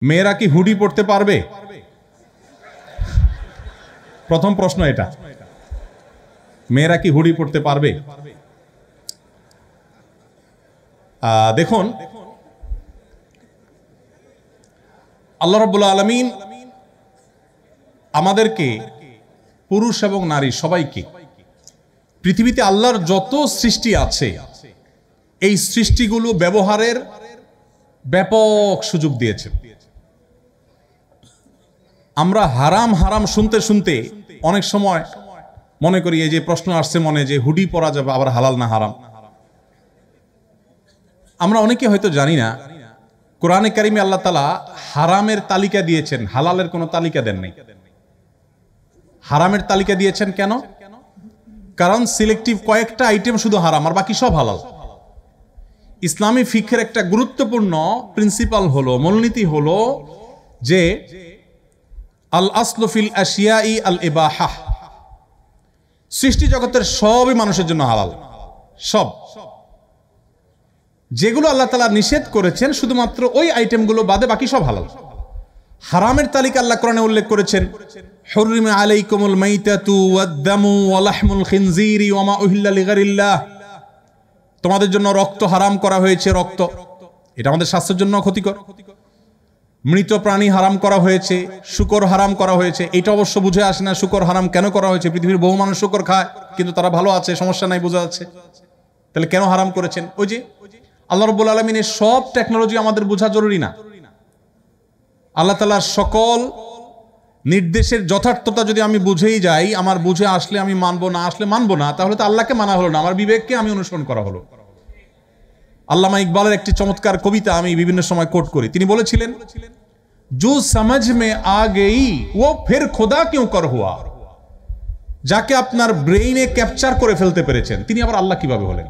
মেয়েরা কি হুডি পড়তে পারবে? প্রথম প্রশ্ন এটা, মেয়েরা কি হুডি পড়তে পারবে? দেখুন, আল্লাহ রাব্বুল আলামিন আমাদেরকে, পুরুষ এবং নারী সবাইকে, পৃথিবীতে আল্লাহর যত সৃষ্টি আছে এই সৃষ্টিগুলো ব্যবহারের ব্যাপক সুযোগ দিয়েছে। আমরা হারাম হারাম শুনতে শুনতে অনেক সময় মনে করি, এই যে প্রশ্ন আসছে মনে, যে হুডি পরা যাবে, আবার হালাল না হারাম। আমরা অনেকে হয়তো জানি না, কোরআনে কারিমে আল্লাহ তাআলা হারামের তালিকা দিয়েছেন, হালালের কোনো তালিকা দেন নাই। হারামের তালিকা দিয়েছেন কেন? কারণ সিলেক্টিভ কয়েকটা আইটেম শুধু হারাম, আর বাকি সব হালাল। ইসলামী ফিকহের একটা গুরুত্বপূর্ণ প্রিন্সিপাল হলো, মূলনীতি হলো যে আল আসলু ফিল আশিয়াই আল ইবাহা। সৃষ্টি জগতের সবই মানুষের জন্য হালাল, সব। যেগুলো আল্লাহ তাআলা নিষেধ করেছেন শুধুমাত্র ওই আইটেমগুলো বাদে বাকি সব হালাল। হারামের তালিকা আল্লাহ কোরআনে উল্লেখ করেছেন, হুররিমা আলাইকুমুল মাইতাতু ওয়াদ-দামু ওয়া লাহমুল খিনজিরি ওয়া মা উহিল্লা লিগাইরিল্লাহ। তোমাদের জন্য রক্ত হারাম করা হয়েছে, রক্ত, এটা আমাদের স্বাস্থ্যের জন্য ক্ষতিকর। মৃত প্রাণী হারাম করা হয়েছে, শূকর হারাম করা হয়েছে। এটা অবশ্য বুঝে আসে না শূকর হারাম কেন করা হয়েছে। পৃথিবীর বহু মানুষ শূকর খায়, কিন্তু তারা ভালো আছে, সমস্যা নাই, বোঝা যাচ্ছে। তাহলে কেন হারাম করেছেন? ওই যে আল্লাহ রাব্বুল আলামিনের সব টেকনোলজি আমাদের বোঝা জরুরি না। আল্লাহ তাআলার সকল নির্দেশের যথার্থতা যদি আমি বুঝেই যাই, আমার বুঝে আসলে আমি মানবো, না আসলে মানবো না, তাহলে তো আল্লাহকে মানা হলো না, আমার বিবেককে আমি অনুসরণ করা হলো। আল্লামা ইকবালের একটি চমৎকার কবিতা আমি বিভিন্ন সময় কোট করি। তিনি বলেছিলেন, जो समझ में आ गई वो फिर खुदा क्यों कर हुआ। যাকে আপনার ব্রেইনে ক্যাপচার করে ফেলতে পেরেছেন, তিনি আবার আল্লাহ কিভাবে হলেন?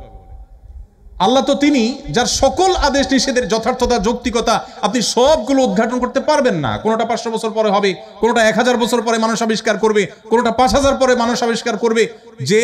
আল্লাহ তো তিনি যার সকল আদেশ নিষেধের যথার্থতা, যৌক্তিকতা আপনি সবগুলো উদ্ঘাটন করতে পারবেন না। কোনোটা 500 বছর পরে হবে, কোনোটা 1000 বছর পরে মানুষ আবিষ্কার করবে, কোনোটা 5000 পরে মানুষ আবিষ্কার করবে। যে